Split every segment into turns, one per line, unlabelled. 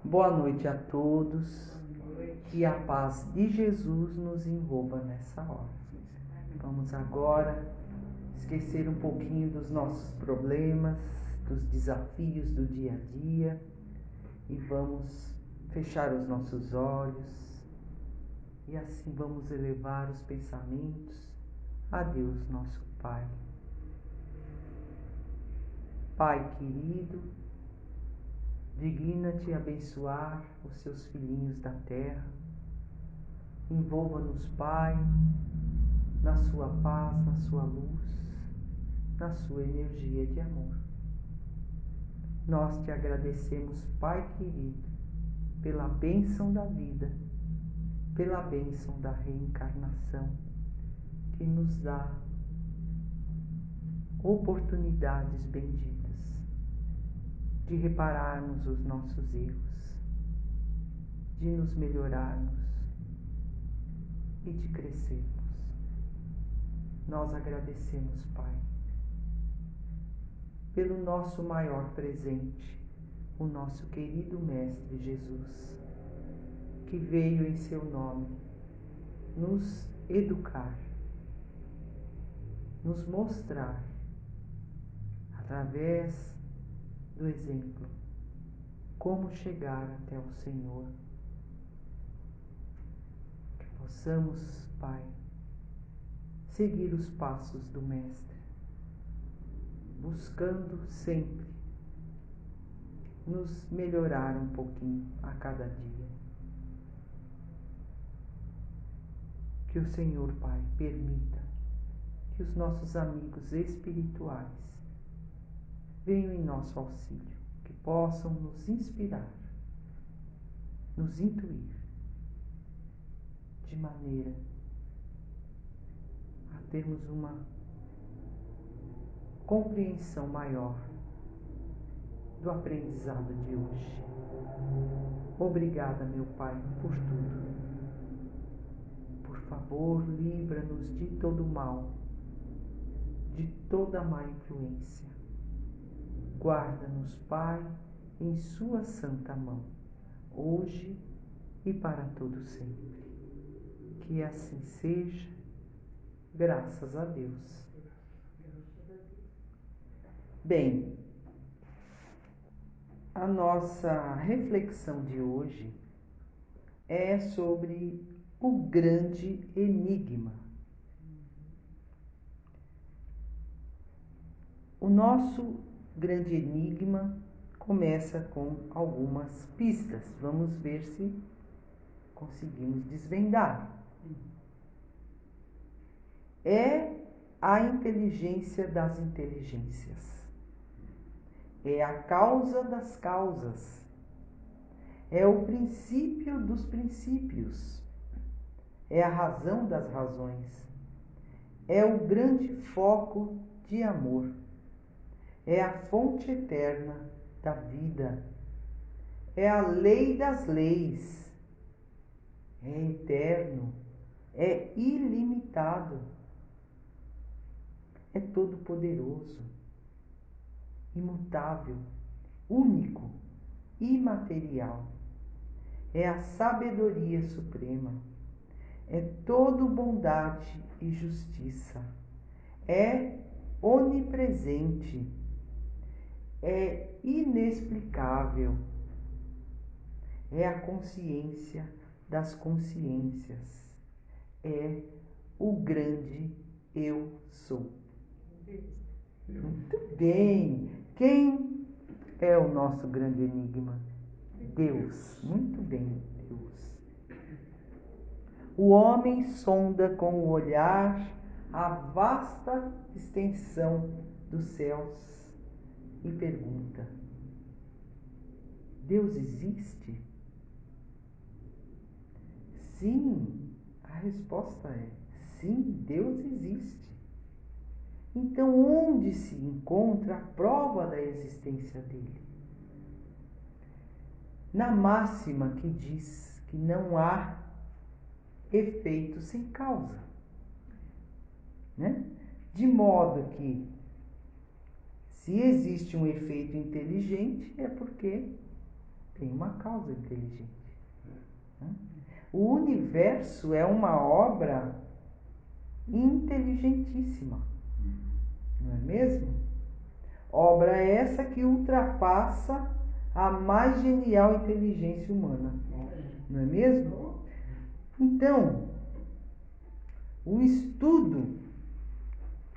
Boa noite a todos. Que a paz de Jesus nos envolva nessa hora. Vamos agora esquecer um pouquinho dos nossos problemas, dos desafios do dia a dia e vamos fechar os nossos olhos e assim vamos elevar os pensamentos a Deus, nosso Pai. Pai querido, digna-te abençoar os seus filhinhos da terra. Envolva-nos, Pai, na sua paz, na sua luz, na sua energia de amor. Nós te agradecemos, Pai querido, pela bênção da vida, pela bênção da reencarnação, que nos dá oportunidades benditas de repararmos os nossos erros, de nos melhorarmos e de crescermos. Nós agradecemos, Pai, pelo nosso maior presente, o nosso querido Mestre Jesus, que veio em seu nome nos educar, nos mostrar, através do exemplo, como chegar até o Senhor. Que possamos, Pai, seguir os passos do Mestre, buscando sempre nos melhorar um pouquinho a cada dia. Que o Senhor, Pai, permita que os nossos amigos espirituais venham em nosso auxílio, que possam nos inspirar, nos intuir, de maneira a termos uma compreensão maior do aprendizado de hoje. Obrigada, meu Pai, por tudo. Por favor, livra-nos de todo mal, de toda má influência. Guarda-nos, Pai, em sua santa mão, hoje e para todo sempre. Que assim seja, graças a Deus. Bem, a nossa reflexão de hoje é sobre o grande enigma. O nosso grande enigma começa com algumas pistas. Vamos ver se conseguimos desvendar. É a inteligência das inteligências. É a causa das causas. É o princípio dos princípios. É a razão das razões. É o grande foco de amor. É a fonte eterna da vida. É a lei das leis. É eterno. É ilimitado. É todo-poderoso, imutável, único, imaterial. É a sabedoria suprema. É todo bondade e justiça. É onipresente. É inexplicável. É a consciência das consciências. É o grande eu sou. Muito bem. Quem é o nosso grande enigma? Deus. Muito bem, Deus. O homem sonda com o olhar a vasta extensão dos céus e pergunta: Deus existe? Sim, a resposta é sim, Deus existe. Então, onde se encontra a prova da existência dele? Na máxima que diz que não há efeito sem causa, né? De modo que, se existe um efeito inteligente, é porque Tem uma causa inteligente. O universo é uma obra inteligentíssima, não é mesmo? Obra essa que ultrapassa a mais genial inteligência humana, não é mesmo? Então, o estudo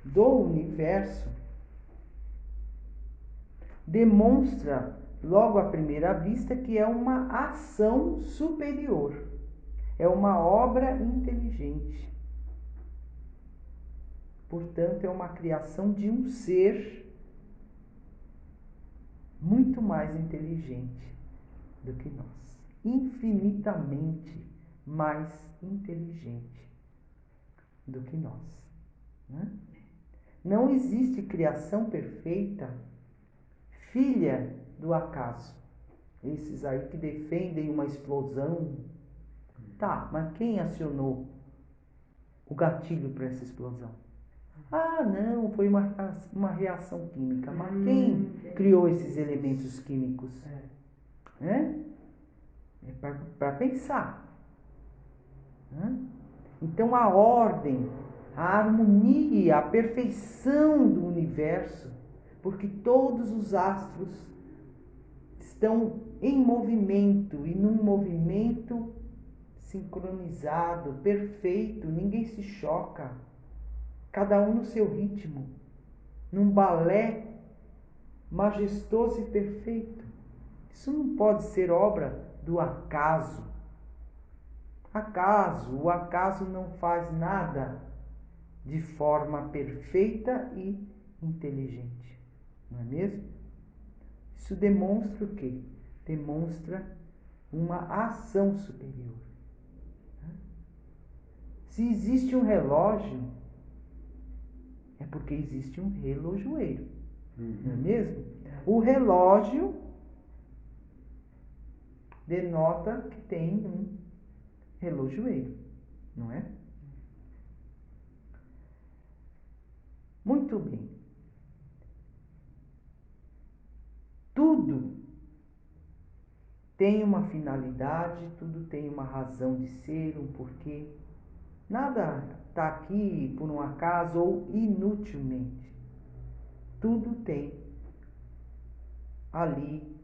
do universo demonstra, logo à primeira vista, que é uma ação superior, é uma obra inteligente. Portanto, é uma criação de um ser muito mais inteligente do que nós, infinitamente mais inteligente do que nós, né? Não existe criação perfeita, filha do acaso. Esses aí que defendem uma explosão. Tá, mas quem acionou o gatilho para essa explosão? Ah, não, foi uma reação química. Mas quem criou esses elementos químicos? É para pensar. Então a ordem, a harmonia, a perfeição do universo, porque todos os astros estão em movimento e num movimento sincronizado, perfeito, ninguém se choca, cada um no seu ritmo, num balé majestoso e perfeito. Isso não pode ser obra do acaso. O acaso não faz nada de forma perfeita e inteligente, não é mesmo? Isso demonstra o quê? Demonstra uma ação superior. Se existe um relógio, é porque existe um relojoeiro, não é mesmo? O relógio denota que tem um relojoeiro, não é? Muito bem. Tudo tem uma finalidade, tudo tem uma razão de ser, um porquê. Nada está aqui por um acaso ou inutilmente. Tudo tem ali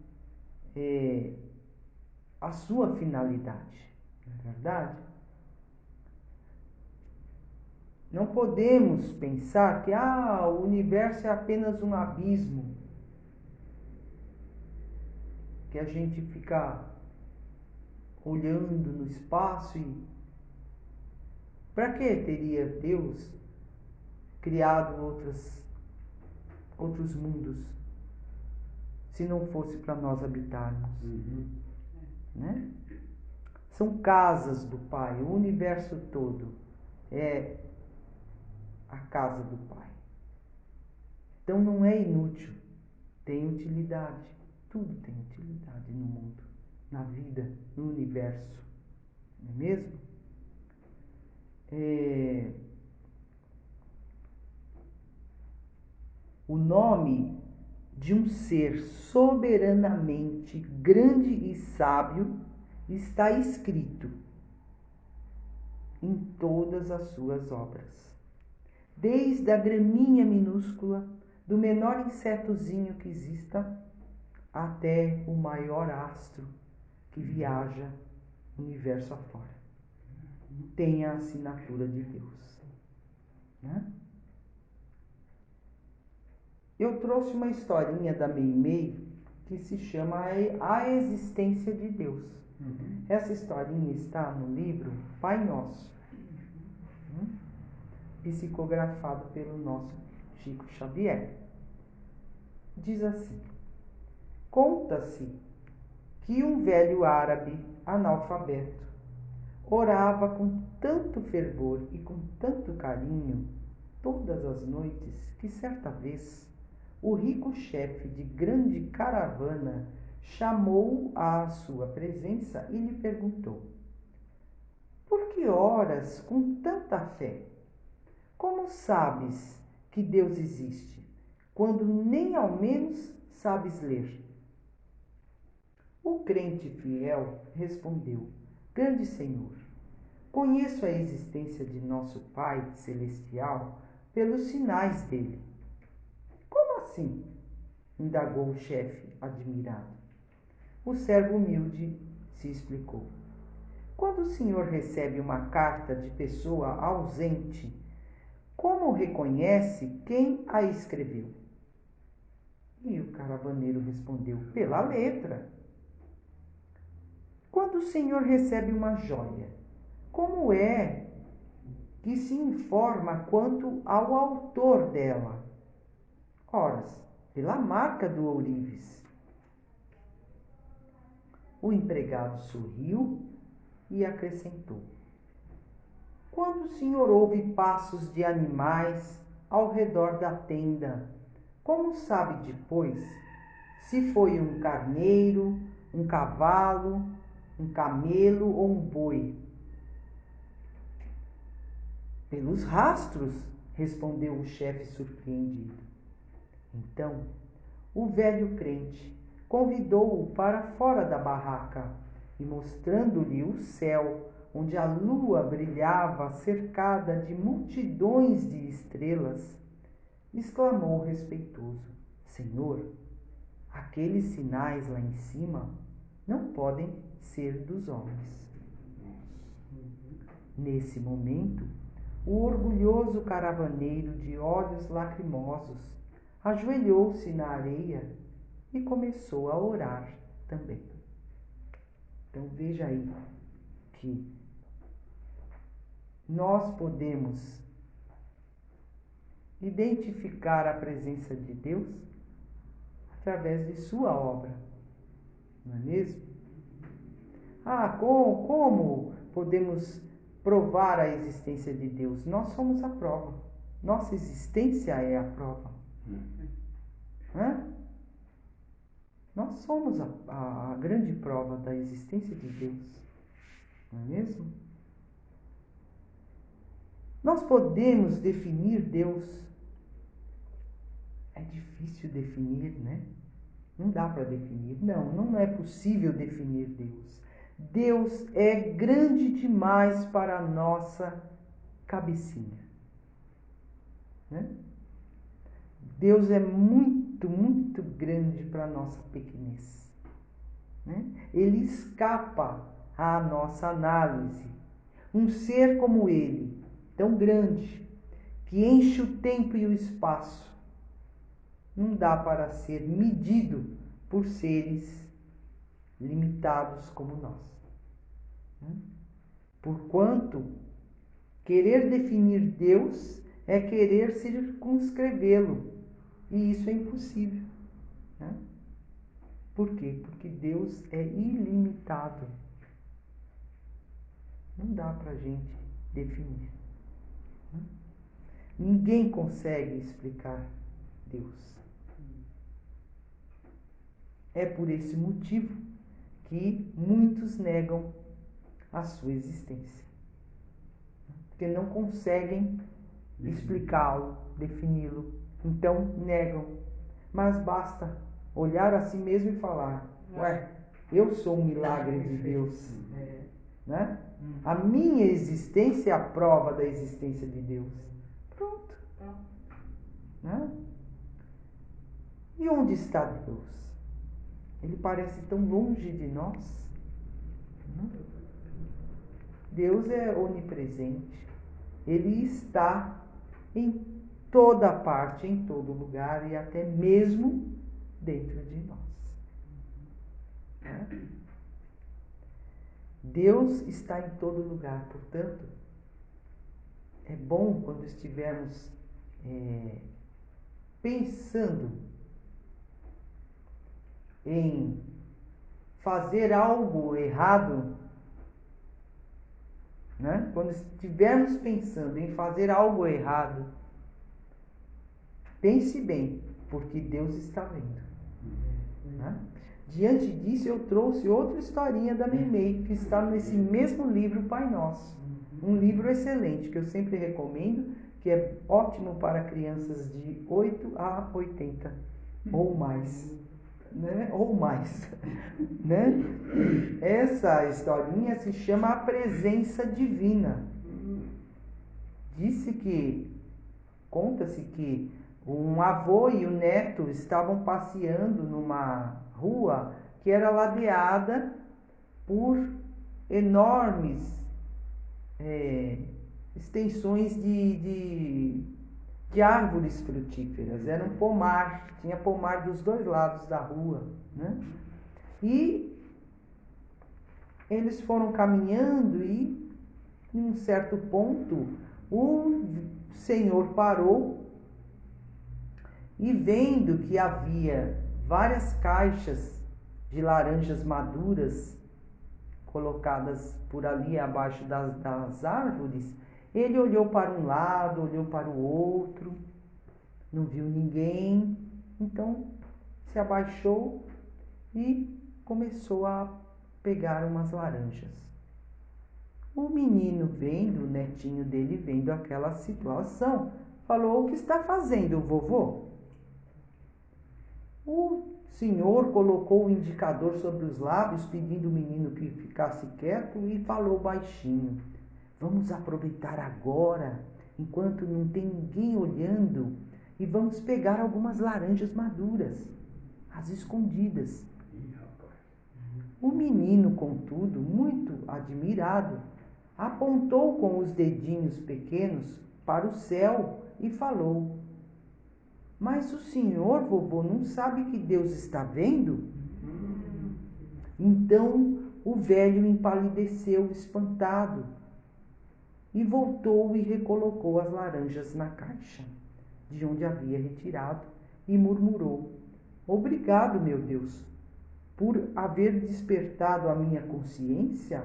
a sua finalidade, não é verdade? Não podemos pensar que o universo é apenas um abismo, que a gente fica olhando no espaço e para que teria Deus criado outros mundos se não fosse para nós habitarmos? Né? São casas do Pai, o universo todo é a casa do Pai. Então não é inútil, tem utilidade. Tudo tem utilidade no mundo, na vida, no universo, não é mesmo? O nome de um ser soberanamente grande e sábio está escrito em todas as suas obras. Desde a graminha minúscula, do menor insetozinho que exista, até o maior astro que viaja o universo afora. Tem a assinatura de Deus, né? Eu trouxe uma historinha da Meimei que se chama A Existência de Deus. Essa historinha está no livro Pai Nosso, psicografado pelo nosso Chico Xavier. Diz assim: conta-se que um velho árabe analfabeto orava com tanto fervor e com tanto carinho todas as noites que certa vez o rico chefe de grande caravana chamou-o à sua presença e lhe perguntou: por que oras com tanta fé? Como sabes que Deus existe, quando nem ao menos sabes ler? O crente fiel respondeu: Grande Senhor, conheço a existência de nosso Pai Celestial pelos sinais dele. Como assim? Indagou o chefe, admirado. O servo humilde se explicou. Quando o senhor recebe uma carta de pessoa ausente, como reconhece quem a escreveu? E o caravaneiro respondeu: Pela letra. Quando o senhor recebe uma joia, como é que se informa quanto ao autor dela? Ora, pela marca do ourives. O empregado sorriu e acrescentou: Quando o senhor ouve passos de animais ao redor da tenda, como sabe depois se foi um carneiro, um cavalo, um camelo ou um boi? Pelos rastros, respondeu o chefe surpreendido. Então, o velho crente convidou-o para fora da barraca e, mostrando-lhe o céu, onde a lua brilhava cercada de multidões de estrelas, exclamou respeitoso: Senhor, aqueles sinais lá em cima não podem ser dos homens. Nesse momento, o orgulhoso caravaneiro de olhos lacrimosos ajoelhou-se na areia e começou a orar também. Então veja aí que nós podemos identificar a presença de Deus através de sua obra, não é mesmo? Como podemos provar a existência de Deus? Nós somos a prova. Nossa existência é a prova. Nós somos a grande prova da existência de Deus, não é mesmo? Nós podemos definir Deus. É difícil definir, né? Não dá para definir. Não é possível definir Deus. Deus é grande demais para a nossa cabecinha, né? Deus é muito, muito grande para a nossa pequenez, né? Ele escapa à nossa análise. Um ser como ele, tão grande, que enche o tempo e o espaço, não dá para ser medido por seres limitados como nós. Porquanto, querer definir Deus é querer circunscrevê-lo, e isso é impossível, né? Por quê? Porque Deus é ilimitado. Não dá para a gente definir. Ninguém consegue explicar Deus. É por esse motivo que muitos negam a sua existência. Porque não conseguem explicá-lo, defini-lo. Então negam. Mas basta olhar a si mesmo e falar: Ué, eu sou um milagre de Deus. Né? A minha existência é a prova da existência de Deus. Pronto. Né? E onde está Deus? Ele parece tão longe de nós. Deus é onipresente. Ele está em toda parte, em todo lugar e até mesmo dentro de nós. Né? Deus está em todo lugar, portanto, é bom quando estivermos pensando em fazer algo errado, né? Quando estivermos pensando em fazer algo errado, pense bem, porque Deus está vendo. Né? Diante disso, eu trouxe outra historinha da Meimei, que está nesse mesmo livro, Pai Nosso. Um livro excelente, que eu sempre recomendo, que é ótimo para crianças de 8 a 80 ou mais. né? Ou mais, né? Essa historinha se chama A Presença Divina. Conta-se que um avô e o neto estavam passeando numa rua que era ladeada por enormes extensões de árvores frutíferas. Era um pomar, tinha pomar dos dois lados da rua, né? E eles foram caminhando e, em um certo ponto, o Senhor parou e, vendo que havia várias caixas de laranjas maduras colocadas por ali abaixo das árvores, ele olhou para um lado, olhou para o outro, não viu ninguém, então se abaixou e começou a pegar umas laranjas. O menino vendo, o netinho dele vendo aquela situação, falou: "O que está fazendo, vovô?" O senhor colocou o indicador sobre os lábios, pedindo ao menino que ficasse quieto, e falou baixinho: "Vamos aproveitar agora, enquanto não tem ninguém olhando, e vamos pegar algumas laranjas maduras, às escondidas." O menino, contudo, muito admirado, apontou com os dedinhos pequenos para o céu e falou: "Mas o senhor, vovô, não sabe que Deus está vendo?" Então o velho empalideceu, espantado, e voltou e recolocou as laranjas na caixa de onde havia retirado e murmurou: "Obrigado, meu Deus, por haver despertado a minha consciência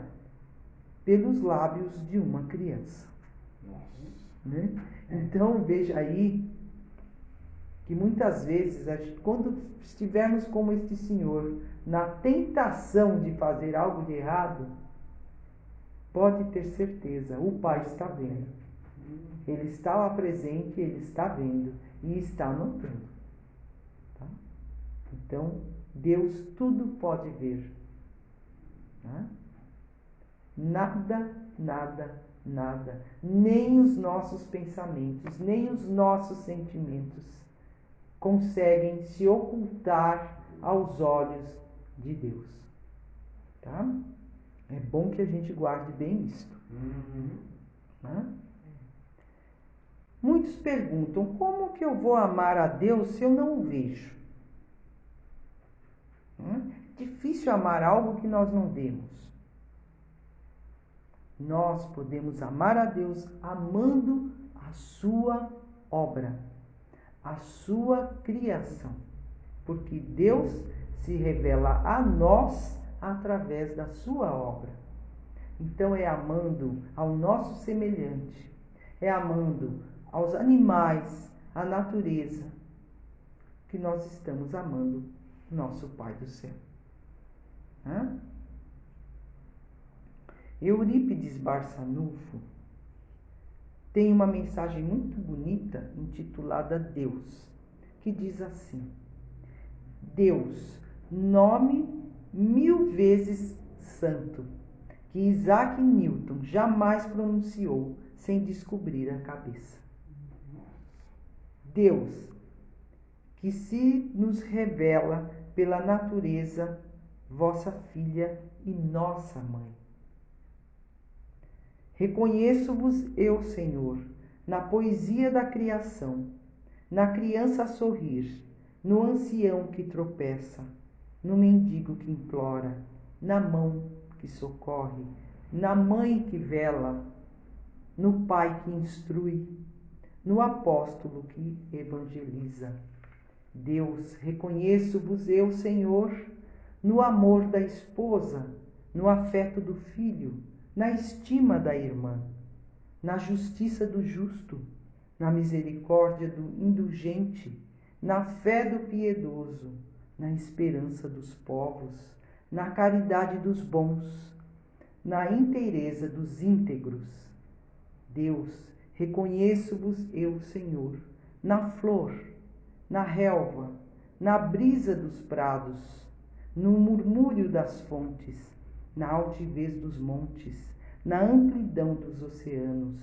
pelos lábios de uma criança." Né? Então veja aí que muitas vezes, quando estivermos como este senhor, na tentação de fazer algo de errado, pode ter certeza, o Pai está vendo. Ele está lá presente, ele está vendo e está notando. Tá? Então, Deus tudo pode ver. Né? Nada, nem os nossos pensamentos, nem os nossos sentimentos conseguem se ocultar aos olhos de Deus. Tá? É bom que a gente guarde bem isso. Né? Muitos perguntam: como que eu vou amar a Deus se eu não o vejo? É difícil amar algo que nós não vemos. Nós podemos amar a Deus amando a sua obra, a sua criação, porque Deus se revela a nós através da sua obra. Então é amando ao nosso semelhante, é amando aos animais, à natureza, que nós estamos amando nosso Pai do céu. Eurípides Barçanufo tem uma mensagem muito bonita intitulada Deus, que diz assim: Deus, nome 1000 vezes santo, que Isaac Newton jamais pronunciou sem descobrir a cabeça. Deus, que se nos revela pela natureza, vossa filha e nossa mãe. Reconheço-vos eu, Senhor, na poesia da criação, na criança a sorrir, no ancião que tropeça, no mendigo que implora, na mão que socorre, na mãe que vela, no pai que instrui, no apóstolo que evangeliza. Deus, reconheço-vos eu, Senhor, no amor da esposa, no afeto do filho, na estima da irmã, na justiça do justo, na misericórdia do indulgente, na fé do piedoso, na esperança dos povos, na caridade dos bons, na inteireza dos íntegros. Deus, reconheço-vos eu, Senhor, na flor, na relva, na brisa dos prados, no murmúrio das fontes, na altivez dos montes, na amplidão dos oceanos,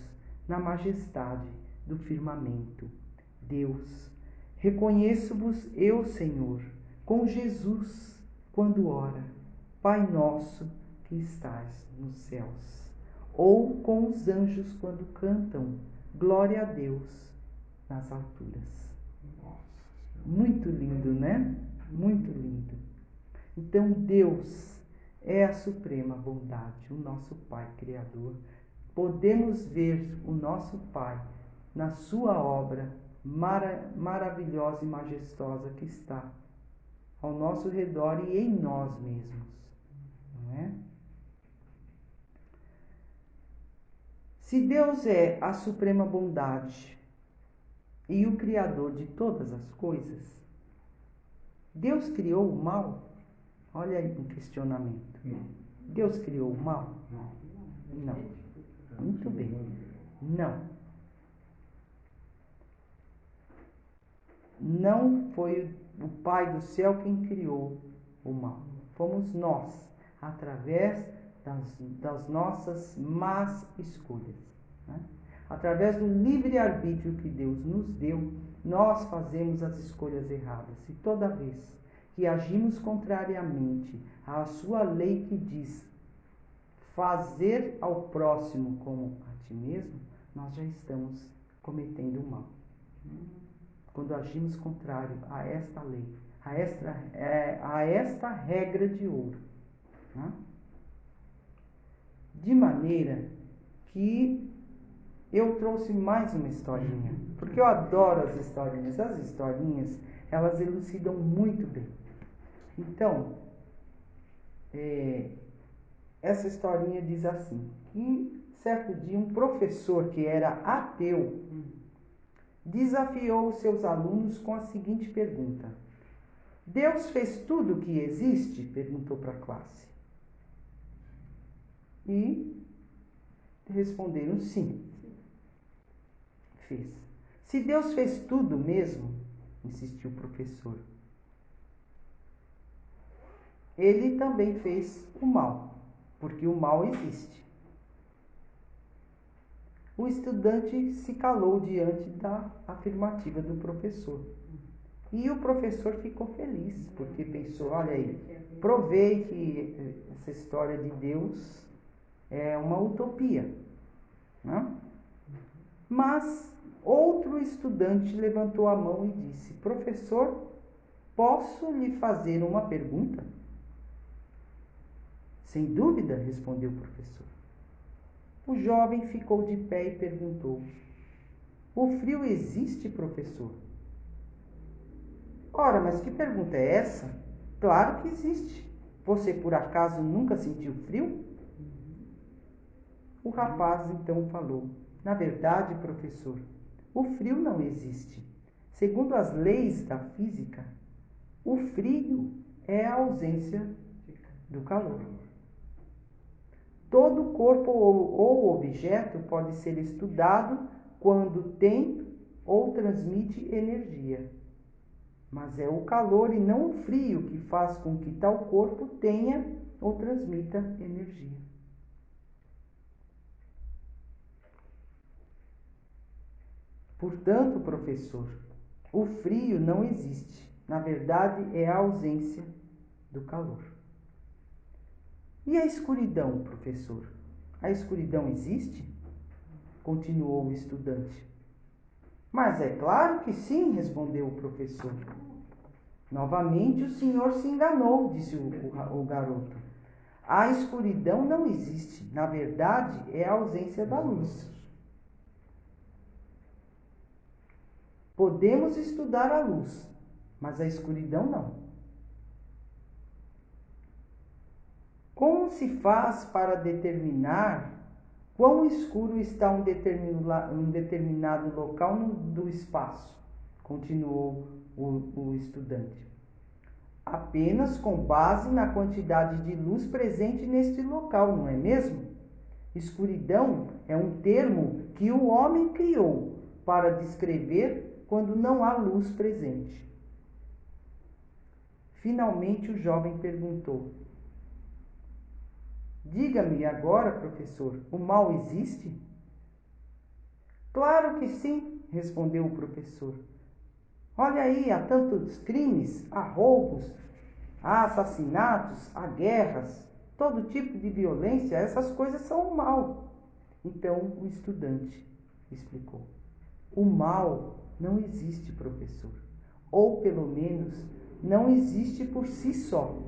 na majestade do firmamento. Deus, reconheço-vos eu, Senhor, com Jesus, quando ora, Pai nosso que estás nos céus, ou com os anjos quando cantam, glória a Deus nas alturas. Muito lindo, né? Muito lindo. Então, Deus é a suprema bondade, o nosso Pai Criador. Podemos ver o nosso Pai na sua obra maravilhosa e majestosa que está ao nosso redor e em nós mesmos, não é? Se Deus é a suprema bondade e o Criador de todas as coisas, Deus criou o mal? Olha aí um questionamento. Deus criou o mal? Não. Muito bem. Não. Não foi o Pai do céu quem criou o mal. Fomos nós, através das nossas más escolhas, né? Através do livre-arbítrio que Deus nos deu, nós fazemos as escolhas erradas. E toda vez que agimos contrariamente à sua lei que diz fazer ao próximo como a ti mesmo, nós já estamos cometendo o mal. Quando agimos contrário a esta lei, a esta regra de ouro, né? De maneira que eu trouxe mais uma historinha, porque eu adoro as historinhas. As historinhas, elas elucidam muito bem. Então, essa historinha diz assim, que certo dia um professor que era ateu desafiou os seus alunos com a seguinte pergunta: Deus fez tudo o que existe? Perguntou para a classe. E responderam sim, fez. Se Deus fez tudo mesmo, insistiu o professor, ele também fez o mal, porque o mal existe. O estudante se calou diante da afirmativa do professor. E o professor ficou feliz, porque pensou, olha aí, provei que essa história de Deus é uma utopia, né? Mas outro estudante levantou a mão e disse, professor, posso lhe fazer uma pergunta? Sem dúvida, respondeu o professor. O jovem ficou de pé e perguntou, o frio existe, professor? Ora, mas que pergunta é essa? Claro que existe. Você por acaso nunca sentiu frio? O rapaz então falou, na verdade, professor, o frio não existe. Segundo as leis da física, o frio é a ausência do calor. Todo corpo ou objeto pode ser estudado quando tem ou transmite energia. Mas é o calor e não o frio que faz com que tal corpo tenha ou transmita energia. Portanto, professor, o frio não existe. Na verdade, é a ausência do calor. E a escuridão, professor? A escuridão existe? Continuou o estudante. Mas é claro que sim, respondeu o professor. Novamente o senhor se enganou, disse o garoto. A escuridão não existe. Na verdade, é a ausência da luz. Podemos estudar a luz, mas a escuridão não. Como se faz para determinar quão escuro está um determinado local do espaço? Continuou o estudante. Apenas com base na quantidade de luz presente neste local, não é mesmo? Escuridão é um termo que o homem criou para descrever quando não há luz presente. Finalmente o jovem perguntou: diga-me agora, professor, o mal existe? Claro que sim, respondeu o professor. Olha aí, há tantos crimes, há roubos, há assassinatos, há guerras, todo tipo de violência, essas coisas são o mal. Então o estudante explicou: o mal não existe, professor. Ou pelo menos não existe por si só.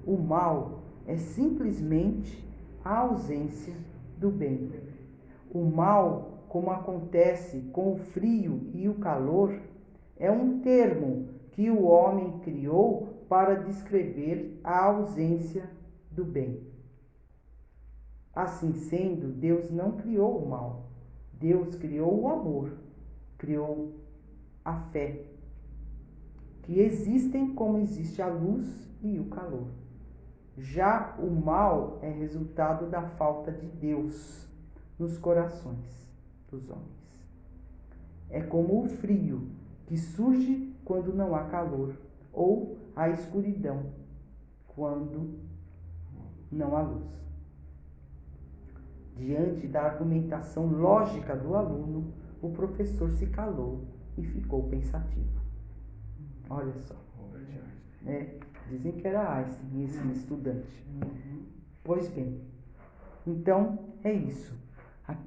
O mal é simplesmente a ausência do bem. O mal, como acontece com o frio e o calor, é um termo que o homem criou para descrever a ausência do bem. Assim sendo, Deus não criou o mal. Deus criou o amor, criou a fé, que existem como existe a luz e o calor. Já o mal é resultado da falta de Deus nos corações dos homens. É como o frio que surge quando não há calor, ou a escuridão quando não há luz. Diante da argumentação lógica do aluno, o professor se calou e ficou pensativo. Olha só. Dizem que era Einstein, esse estudante. Pois bem, então é isso.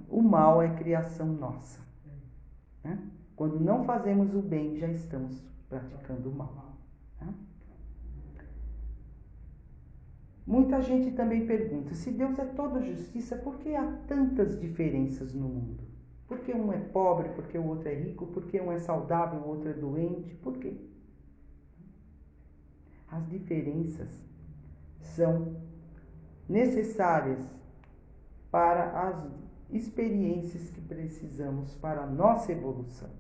O mal é criação nossa. Né? Quando não fazemos o bem, já estamos praticando o mal. Né? Muita gente também pergunta: se Deus é toda justiça, por que há tantas diferenças no mundo? Por que um é pobre, por que o outro é rico, por que um é saudável, o outro é doente? Por quê? As diferenças são necessárias para as experiências que precisamos para a nossa evolução.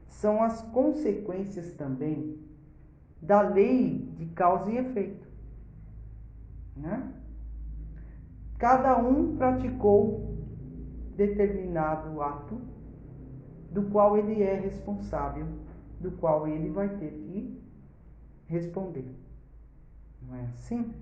São as consequências também da lei de causa e efeito. Né? Cada um praticou determinado ato do qual ele é responsável, do qual ele vai ter que responder. Não é assim?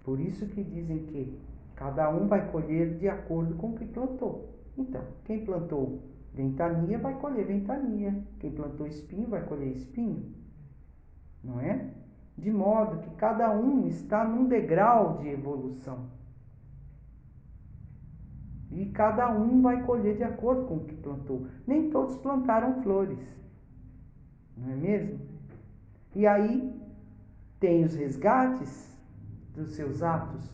Por isso que dizem que cada um vai colher de acordo com o que plantou. Então, quem plantou ventania vai colher ventania. Quem plantou espinho vai colher espinho. Não é? De modo que cada um está num degrau de evolução. E cada um vai colher de acordo com o que plantou. Nem todos plantaram flores. Não é mesmo? E aí tem os resgates dos seus atos.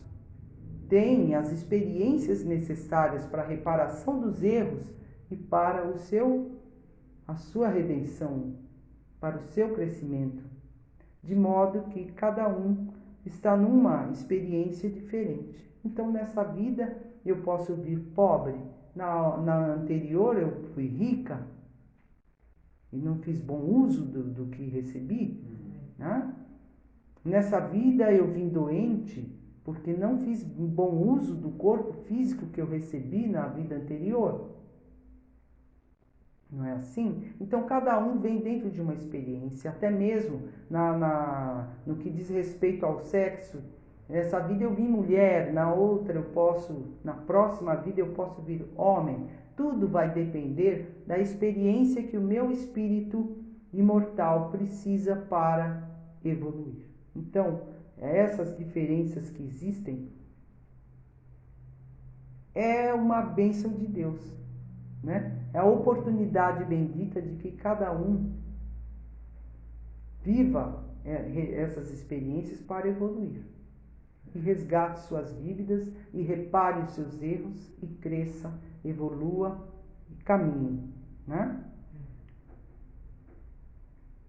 Tem as experiências necessárias para a reparação dos erros e para a sua redenção, para o seu crescimento. De modo que cada um está numa experiência diferente. Então, nessa vida, eu posso vir pobre. Na anterior, eu fui rica e não fiz bom uso do que recebi. Né? Nessa vida, eu vim doente porque não fiz bom uso do corpo físico que eu recebi na vida anterior. Não é assim? Então, cada um vem dentro de uma experiência, até mesmo no que diz respeito ao sexo. Nessa vida eu vim mulher, na próxima vida eu posso vir homem. Tudo vai depender da experiência que o meu espírito imortal precisa para evoluir. Então, essas diferenças que existem é uma bênção de Deus. Né? É a oportunidade bendita de que cada um viva essas experiências para evoluir. E resgate suas dívidas e repare os seus erros e cresça, evolua e caminhe. Né?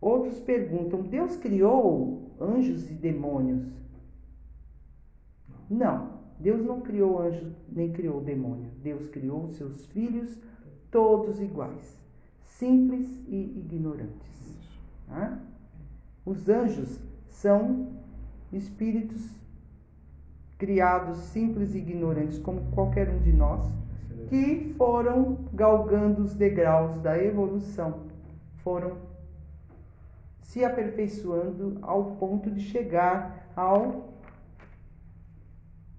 Outros perguntam: Deus criou anjos e demônios? Não, Deus não criou anjo nem criou demônio. Deus criou seus filhos todos iguais, simples e ignorantes. Né? Os anjos são espíritos criados simples e ignorantes, como qualquer um de nós, que foram galgando os degraus da evolução, foram se aperfeiçoando ao ponto de chegar ao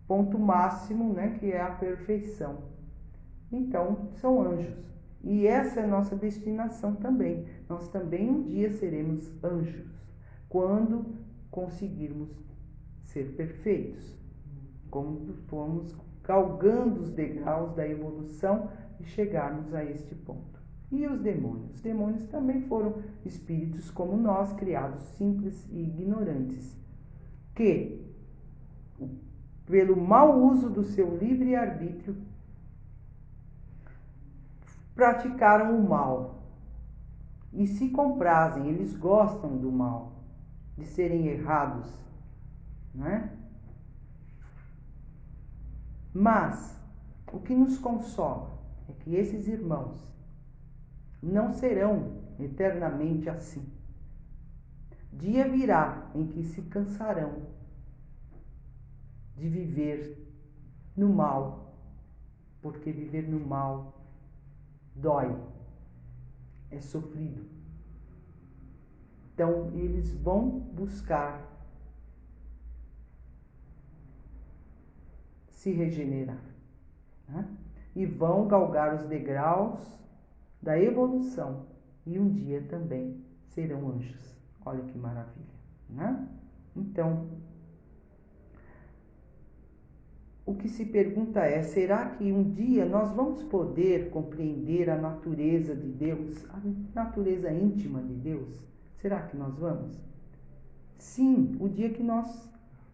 ponto máximo, né, que é a perfeição. Então, são anjos. E essa é a nossa destinação também. Nós também um dia seremos anjos, quando conseguirmos ser perfeitos. Quando formos galgando os degraus da evolução e chegarmos a este ponto. E os demônios? Os demônios também foram espíritos como nós, criados simples e ignorantes, que, pelo mau uso do seu livre-arbítrio, praticaram o mal e se comprazem, eles gostam do mal, de serem errados, né? Mas o que nos consola é que esses irmãos não serão eternamente assim. Dia virá em que se cansarão de viver no mal, porque viver no mal dói, é sofrido. Então, eles vão buscar se regenerar, né? E vão galgar os degraus da evolução e um dia também serão anjos. Olha que maravilha, né? Então, o que se pergunta é, será que um dia nós vamos poder compreender a natureza de Deus, a natureza íntima de Deus? Será que nós vamos? Sim, o dia que nós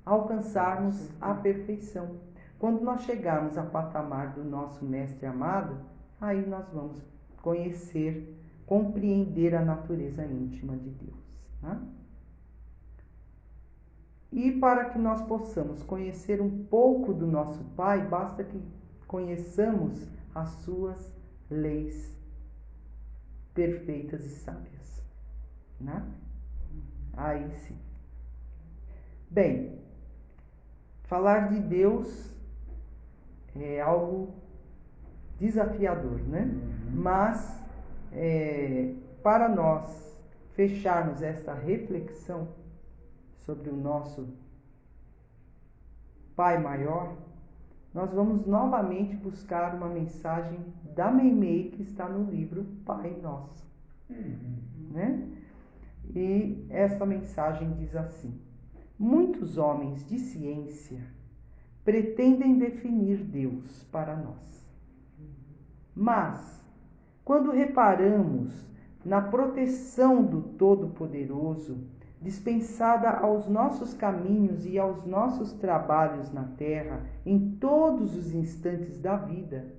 alcançarmos a perfeição. Quando nós chegarmos ao patamar do nosso Mestre amado, aí nós vamos conhecer, compreender a natureza íntima de Deus, né? E para que nós possamos conhecer um pouco do nosso Pai, basta que conheçamos as suas leis perfeitas e sábias, né? Aí sim. Bem, falar de Deus é algo desafiador, né? Mas, para nós fecharmos esta reflexão sobre o nosso Pai Maior, nós vamos novamente buscar uma mensagem da Meimei que está no livro Pai Nosso, né? E essa mensagem diz assim: muitos homens de ciência pretendem definir Deus para nós. Mas, quando reparamos na proteção do Todo-Poderoso, dispensada aos nossos caminhos e aos nossos trabalhos na terra, em todos os instantes da vida,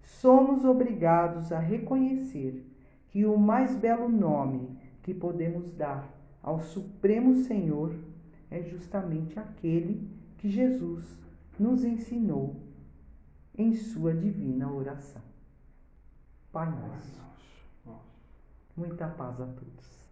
somos obrigados a reconhecer que o mais belo nome que podemos dar ao Supremo Senhor é justamente aquele que Jesus nos ensinou em sua divina oração. Pai Nosso. Muita paz a todos.